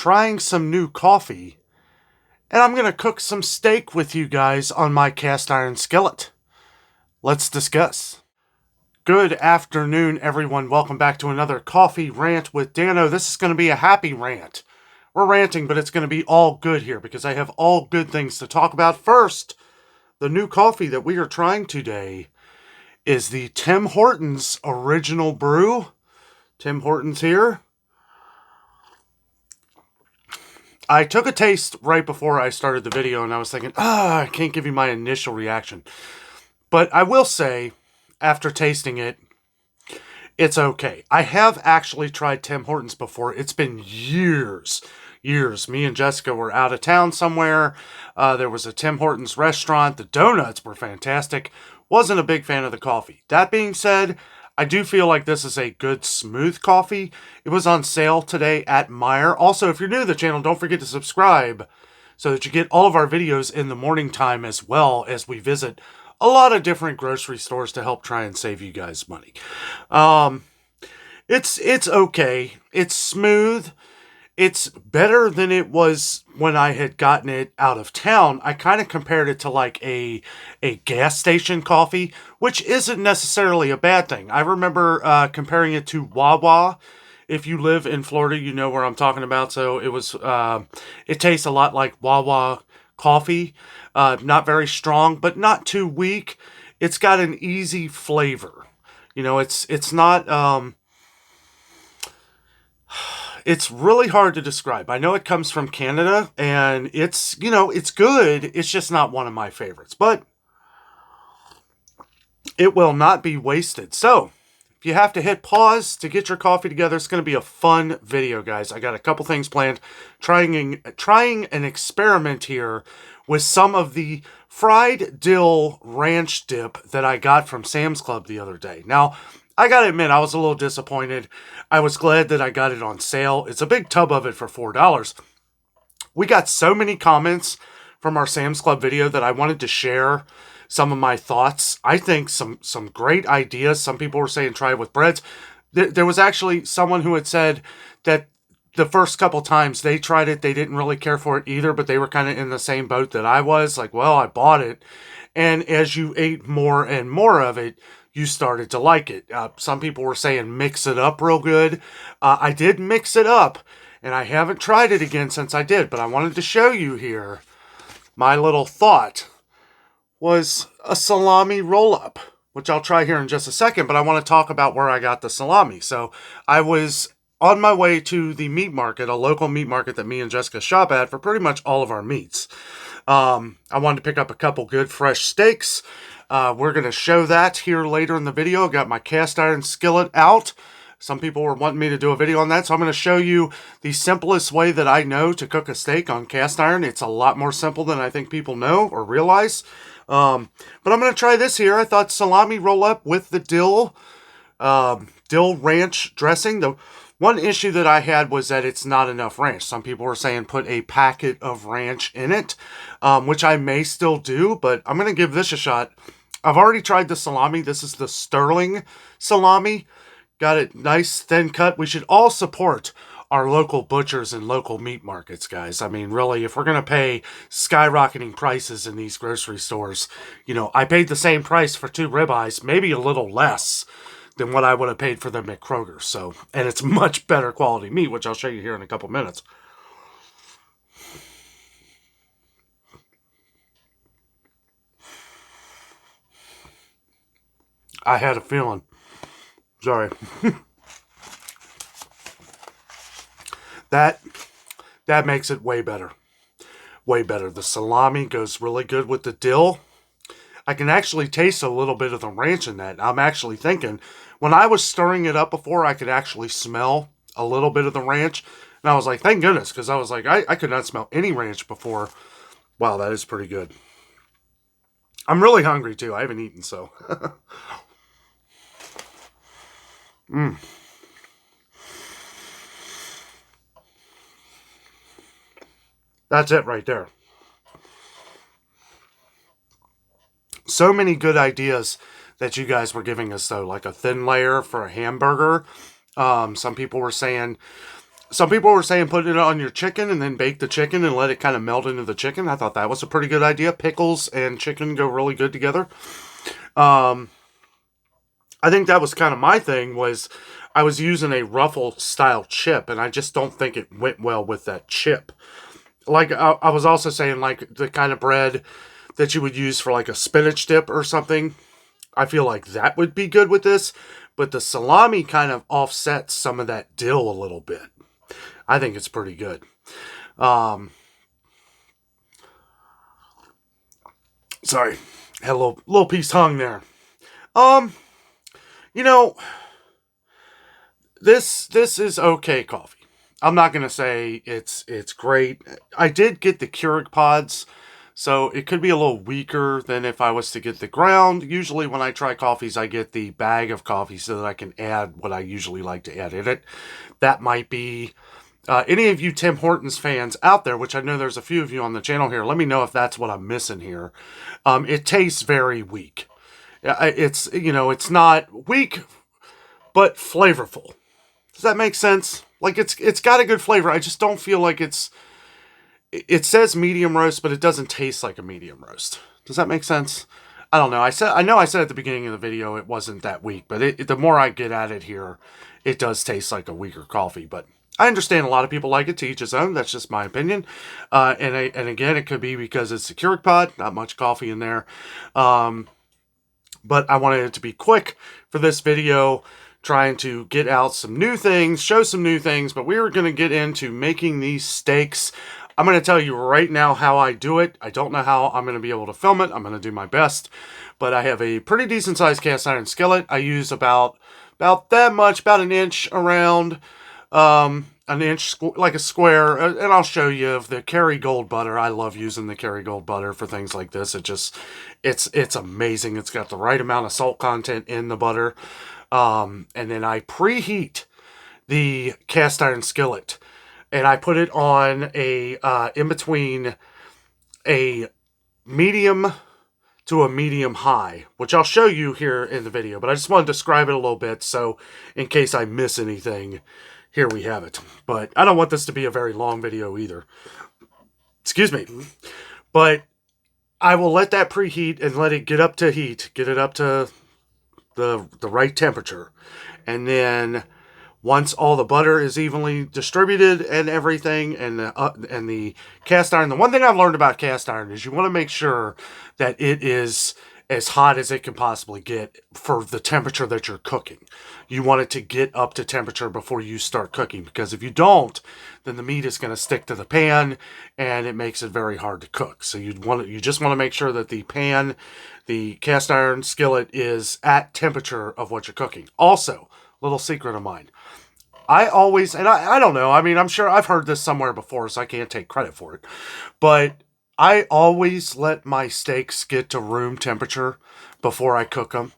trying some new coffee, and I'm going to cook some steak with you guys on my cast iron skillet. Let's discuss. Good afternoon, everyone. Welcome back to another coffee rant with Danno. This is going to be a happy rant. We're ranting, but it's going to be all good here because I have all good things to talk about. First, the new coffee that we are trying today is the Tim Hortons Original Brew. Tim Hortons here. I took a taste right before I started the video, and I was thinking, I can't give you my initial reaction. But I will say, after tasting it, it's okay. I have actually tried Tim Hortons before. It's been years. Me and Jessica were out of town somewhere. There was a Tim Hortons restaurant. The donuts were fantastic. Wasn't a big fan of the coffee. That being said, I do feel like this is a good, smooth coffee. It was on sale today at Meijer. Also, if you're new to the channel, don't forget to subscribe so that you get all of our videos in the morning time as well as we visit a lot of different grocery stores to help try and save you guys money. It's okay. It's smooth. It's better than it was when I had gotten it out of town. I kind of compared it to like a gas station coffee, which isn't necessarily a bad thing. I remember comparing it to Wawa. If you live in Florida, you know where I'm talking about. So it was, it tastes a lot like Wawa coffee. Not very strong, but not too weak. It's got an easy flavor. You know, it's not, it's really hard to describe. I know it comes from Canada, and it's, you know, it's good. It's just not one of my favorites, but it will not be wasted. So, if you have to hit pause to get your coffee together, it's going to be a fun video, guys. I got a couple things planned. Trying an experiment here with some of the fried dill ranch dip that I got from Sam's Club the other day. Now, I gotta admit, I was a little disappointed. I was glad that I got it on sale. It's a big tub of it for $4. We got so many comments from our Sam's Club video that I wanted to share some of my thoughts. I think some great ideas. Some people were saying try it with breads. There was actually someone who had said that the first couple times they tried it, they didn't really care for it either, but they were kind of in the same boat that I was. Like, well, I bought it. And as you ate more and more of it, you started to like it. Some people were saying mix it up real good. I did mix it up, and I haven't tried it again since I did, but I wanted to show you here. My little thought was a salami roll-up, which I'll try here in just a second, but I want to talk about where I got the salami. So I was on my way to the meat market, a local meat market that me and Jessica shop at for pretty much all of our meats. I wanted to pick up a couple good fresh steaks. We're going to show that here later in the video. Got my cast iron skillet out. Some people were wanting me to do a video on that, so I'm going to show you the simplest way that I know to cook a steak on cast iron. It's a lot more simple than I think people know or realize. But I'm going to try this here. I thought salami roll up with the dill ranch dressing. The one issue that I had was that it's not enough ranch. Some people were saying put a packet of ranch in it, which I may still do, but I'm going to give this a shot. I've already tried the salami. This is the Sterling salami. Got it nice, thin cut. We should all support our local butchers and local meat markets, guys. I mean, really, if we're going to pay skyrocketing prices in these grocery stores, you know, I paid the same price for 2 ribeyes, maybe a little less than what I would have paid for them at Kroger. So, and it's much better quality meat, which I'll show you here in a couple minutes. I had a feeling. Sorry. That makes it way better. Way better. The salami goes really good with the dill. I can actually taste a little bit of the ranch in that. I'm actually thinking, when I was stirring it up before, I could actually smell a little bit of the ranch. And I was like, thank goodness, because I was like, I could not smell any ranch before. Wow, that is pretty good. I'm really hungry, too. I haven't eaten, so. That's it right there. So many good ideas that you guys were giving us, though, like a thin layer for a hamburger. Some people were saying Some people were saying put it on your chicken and then bake the chicken and let it kind of melt into the chicken. I thought that was a pretty good idea. Pickles and chicken go really good together. I think that was kind of my thing, was I was using a ruffle style chip, and I just don't think it went well with that chip. Like, I was also saying, like, the kind of bread that you would use for, like, a spinach dip or something. I feel like that would be good with this, but the salami kind of offsets some of that dill a little bit. I think it's pretty good. Sorry, had a little piece hung there. You know, this is okay coffee. I'm not gonna say it's great. I did get the Keurig pods, so it could be a little weaker than if I was to get the ground. Usually when I try coffees, I get the bag of coffee so that I can add what I usually like to add in it. That might be any of you Tim Hortons fans out there, which I know there's a few of you on the channel here. Let me know if that's what I'm missing here. It tastes very weak. It's, you know, it's not weak, but flavorful. Does that make sense? Like, it's got a good flavor. I just don't feel like it says medium roast, but it doesn't taste like a medium roast. Does that make sense? I don't know. I know I said at the beginning of the video it wasn't that weak, but the more I get at it here, it does taste like a weaker coffee. But I understand a lot of people like it, to each his own. That's just my opinion. And again, it could be because it's a Keurig pod, not much coffee in there. But I wanted it to be quick for this video, trying to get out some new things, show some new things, but we were going to get into making these steaks. I'm going to tell you right now how I do it. I don't know how I'm going to be able to film it. I'm going to do my best, but I have a pretty decent sized cast iron skillet. I use about that much, about an inch around, an inch, like a square, and I'll show you of the Kerrygold butter. I love using the Kerrygold butter for things like this. It's amazing. It's got the right amount of salt content in the butter. And then I preheat the cast iron skillet, and I put it on in between a medium to a medium high, which I'll show you here in the video, but I just want to describe it a little bit, so in case I miss anything, here we have it. But I don't want this to be a very long video either. Excuse me. But I will let that preheat and let it get up to heat, get it up to the right temperature. And then once all the butter is evenly distributed and everything, and the cast iron, the one thing I've learned about cast iron is you want to make sure that it is as hot as it can possibly get for the temperature that you're cooking. You want it to get up to temperature before you start cooking, because if you don't, then the meat is going to stick to the pan and it makes it very hard to cook. So you just want to make sure that the pan, the cast iron skillet, is at temperature of what you're cooking. Also, little secret of mine, I always, and I don't know, I mean, I'm sure I've heard this somewhere before, so I can't take credit for it, but I always let my steaks get to room temperature before I cook them.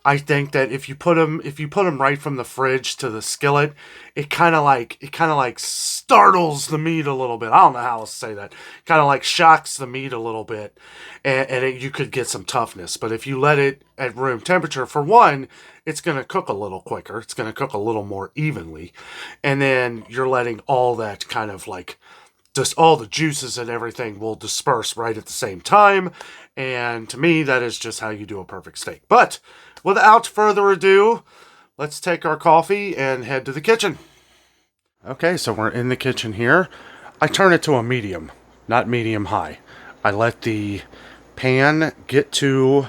I think that if you put them right from the fridge to the skillet, it kind of like startles the meat a little bit. I don't know how else to say that. Kind of like shocks the meat a little bit, and you could get some toughness. But if you let it at room temperature, for one, it's going to cook a little quicker. It's going to cook a little more evenly, and then you're letting all that kind of like, just all the juices and everything will disperse right at the same time. And to me, that is just how you do a perfect steak. But without further ado, let's take our coffee and head to the kitchen. Okay, so we're in the kitchen here. I turn it to a medium, not medium high. I let the pan get to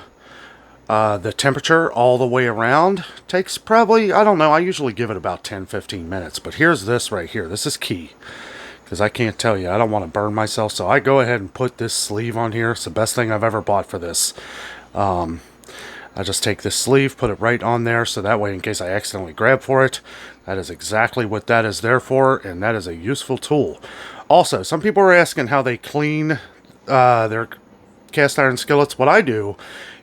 the temperature all the way around. Takes probably, I don't know, I usually give it about 10-15 minutes. But here's this right here. This is key, because I can't tell you, I don't want to burn myself, so I go ahead and put this sleeve on here. It's the best thing I've ever bought for this. I just take this sleeve, put it right on there, so that way in case I accidentally grab for it, that is exactly what that is there for, and that is a useful tool. Also, some people are asking how they clean their cast iron skillets. What I do,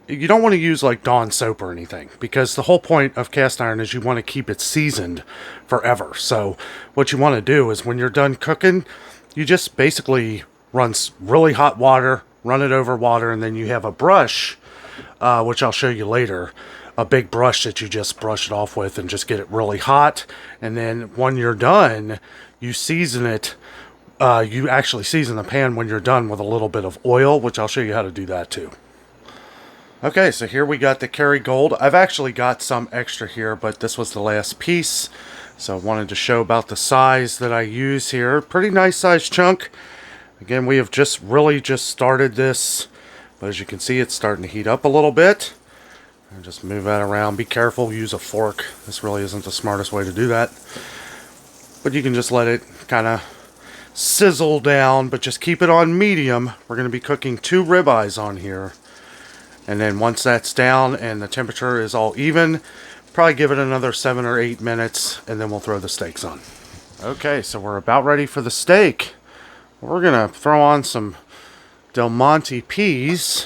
you don't want to use like Dawn soap or anything, because the whole point of cast iron is you want to keep it seasoned forever. So what you want to do is when you're done cooking, you just basically run really hot water, run it over water, and then you have a brush, which I'll show you later, a big brush that you just brush it off with and just get it really hot. And then when you're done, you season it. You actually season the pan when you're done with a little bit of oil, which I'll show you how to do that too. Okay, so here we got the Kerrygold. I've actually got some extra here, but this was the last piece. So I wanted to show about the size that I use here. Pretty nice size chunk. Again, we have really just started this. But as you can see, it's starting to heat up a little bit. And just move that around. Be careful, use a fork. This really isn't the smartest way to do that. But you can just let it kind of sizzle down, but just keep it on medium. We're going to be cooking 2 ribeyes on here. And then once that's down and the temperature is all even, probably give it another 7 or 8 minutes, and then we'll throw the steaks on. Okay, so we're about ready for the steak. We're going to throw on some Del Monte peas.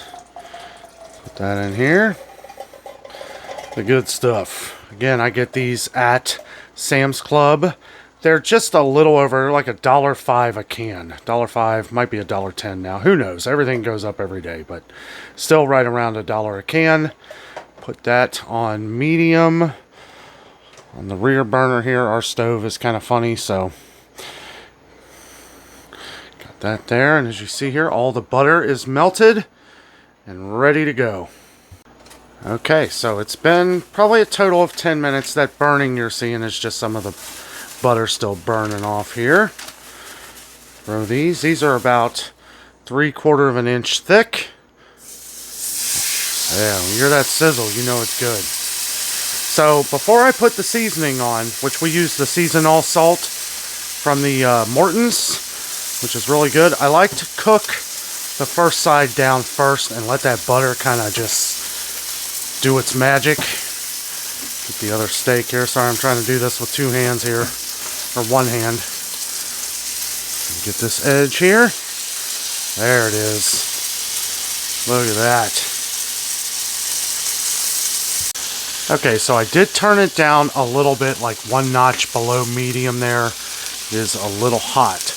Put that in here. The good stuff. Again, I get these at Sam's Club. They're just a little over like $1.05 a can. $1.05, might be $1.10 now. Who knows? Everything goes up every day, but still right around $1 a can. Put that on medium. On the rear burner here, our stove is kind of funny, so got that there. And as you see here, all the butter is melted and ready to go. Okay, so it's been probably a total of 10 minutes. That burning you're seeing is just some of the butter still burning off here. Throw these. These are about 3/4 of an inch thick. Yeah, when you hear that sizzle, you know it's good. So before I put the seasoning on, which we use the Season All salt from the Morton's, which is really good, I like to cook the first side down first and let that butter kind of just do its magic. Get the other steak here. Sorry, I'm trying to do this with 2 hands here. Or 1 hand. Get this edge here. There it is. Look at that. Okay, so I did turn it down a little bit, like 1 notch below medium there. It is a little hot.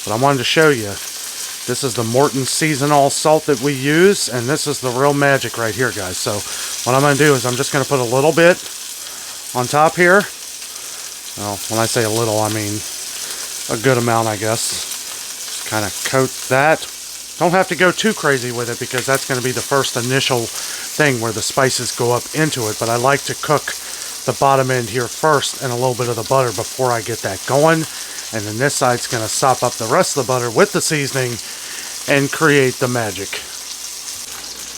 But I wanted to show you. This is the Morton Season All salt that we use, and this is the real magic right here, guys. So what I'm going to do is I'm just going to put a little bit on top here. Well, when I say a little, I mean a good amount, I guess. Just kind of coat that. Don't have to go too crazy with it because that's going to be the first initial thing where the spices go up into it. But I like to cook the bottom end here first and a little bit of the butter before I get that going. And then this side's going to sop up the rest of the butter with the seasoning and create the magic.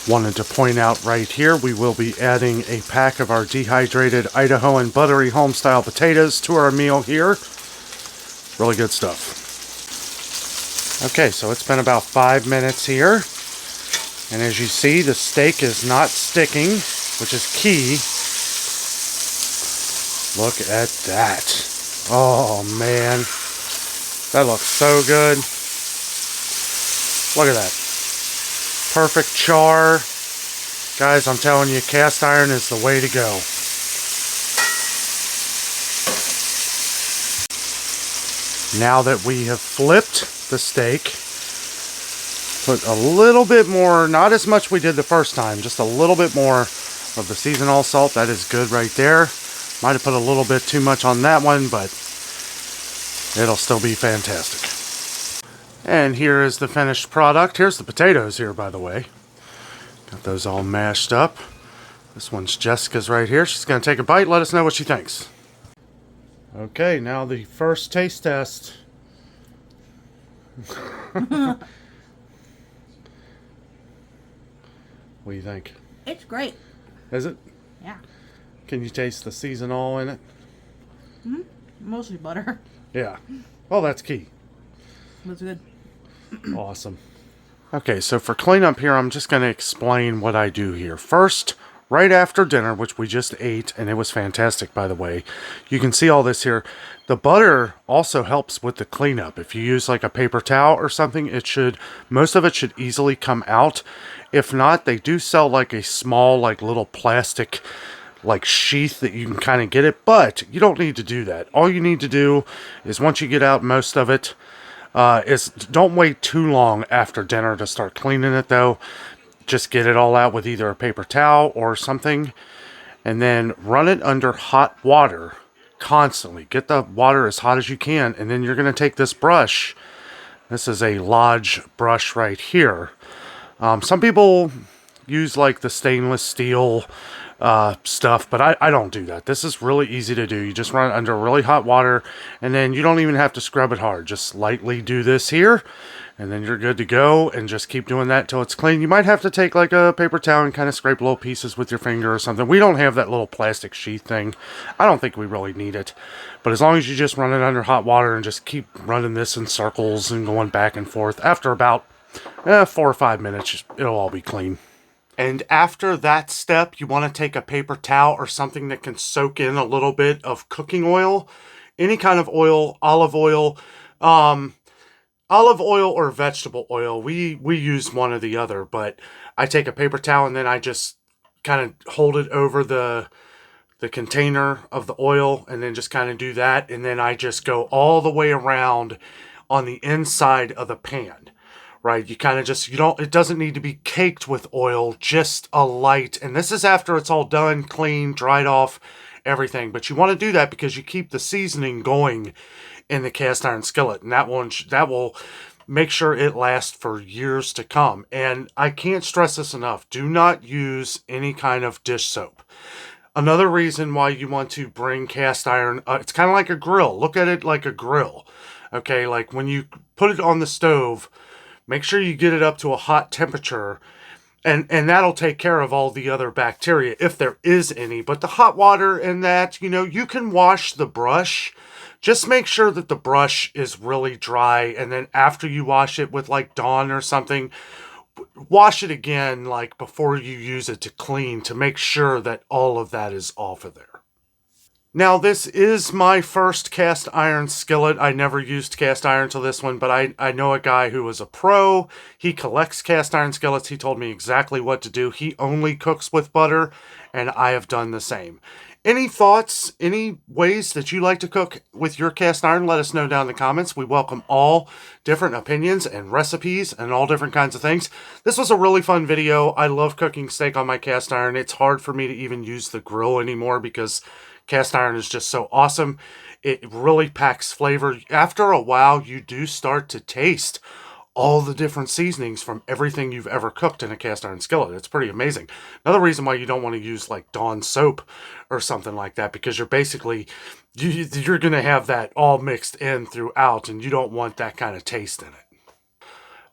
Wanted to point out right here, we will be adding a pack of our dehydrated Idaho and buttery home-style potatoes to our meal here. Really good stuff. Okay, so it's been about 5 minutes here. And as you see, the steak is not sticking, which is key. Look at that. Oh, man. That looks so good. Look at that. Perfect char. Guys, I'm telling you, cast iron is the way to go. Now that we have flipped the steak, put a little bit more, not as much we did the first time, just a little bit more of the Season All salt. That is good right there. Might have put a little bit too much on that one, but it'll still be fantastic. And here is the finished product. Here's the potatoes here, by the way. Got those all mashed up. This one's Jessica's right here. She's going to take a bite. Let us know what she thinks. Okay, now the first taste test. What do you think? It's great. Is it? Yeah. Can you taste the Season All in it? Mm-hmm. Mostly butter. Yeah. Well, that's key. That's good. Awesome. Okay, so for cleanup here, I'm just going to explain what I do here. First, right after dinner, which we just ate, and it was fantastic, by the way, you can see all this here. The butter also helps with the cleanup. If you use like a paper towel or something, most of it should easily come out. If not, they do sell like a small, like little plastic like sheath that you can kind of get it, but you don't need to do that. All you need to do is once you get out most of it, is don't wait too long after dinner to start cleaning it though. Just get it all out with either a paper towel or something, and then run it under hot water constantly. Get the water as hot as you can, and then you're going to take this brush. This is a Lodge brush right here. Some people use like the stainless steel stuff, but I don't do that. This is really easy to do. You just run it under really hot water, and then you don't even have to scrub it hard. Just lightly do this here, and then you're good to go, and just keep doing that till it's clean. You might have to take like a paper towel and kind of scrape little pieces with your finger or something. We don't have that little plastic sheath thing. I don't think we really need it. But as long as you just run it under hot water and just keep running this in circles and going back and forth, after about 4 or 5 minutes, it'll all be clean. And after that step, you want to take a paper towel or something that can soak in a little bit of cooking oil. Any kind of oil, olive oil or vegetable oil. We use one or the other, but I take a paper towel and then I just kind of hold it over the container of the oil and then just kind of do that. And then I just go all the way around on the inside of the pan. Right, you kind of just, it doesn't need to be caked with oil, just a light. And this is after it's all done, clean, dried off, everything. But you want to do that because you keep the seasoning going in the cast iron skillet. And that will make sure it lasts for years to come. And I can't stress this enough. Do not use any kind of dish soap. Another reason why you want to bring cast iron, it's kind of like a grill. Look at it like a grill. Okay, like when you put it on the stove, make sure you get it up to a hot temperature, and that'll take care of all the other bacteria, if there is any. But the hot water and that, you can wash the brush. Just make sure that the brush is really dry, and then after you wash it with like Dawn or something, wash it again like before you use it to clean, to make sure that all of that is off of there. Now, this is my first cast iron skillet. I never used cast iron till this one, but I know a guy who is a pro. He collects cast iron skillets. He told me exactly what to do. He only cooks with butter, and I have done the same. Any thoughts, any ways that you like to cook with your cast iron? Let us know down in the comments. We welcome all different opinions and recipes and all different kinds of things. This was a really fun video. I love cooking steak on my cast iron. It's hard for me to even use the grill anymore because cast iron is just so awesome. It really packs flavor. After a while, you do start to taste all the different seasonings from everything you've ever cooked in a cast iron skillet. It's pretty amazing. Another reason why you don't want to use like Dawn soap or something like that, because you're basically, you're going to have that all mixed in throughout, and you don't want that kind of taste in it.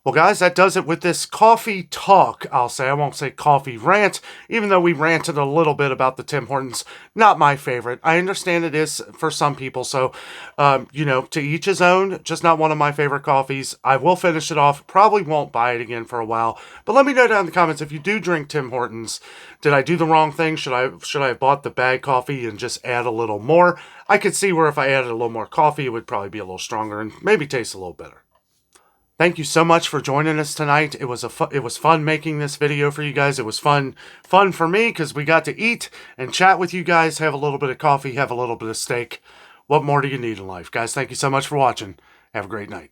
Well, guys, that does it with this coffee talk, I'll say. I won't say coffee rant, even though we ranted a little bit about the Tim Hortons. Not my favorite. I understand it is for some people, so, to each his own. Just not one of my favorite coffees. I will finish it off. Probably won't buy it again for a while. But let me know down in the comments, if you do drink Tim Hortons, did I do the wrong thing? Should I have bought the bag coffee and just add a little more? I could see where if I added a little more coffee, it would probably be a little stronger and maybe taste a little better. Thank you so much for joining us tonight. It was fun making this video for you guys. It was fun for me because we got to eat and chat with you guys, have a little bit of coffee, have a little bit of steak. What more do you need in life? Guys, thank you so much for watching. Have a great night.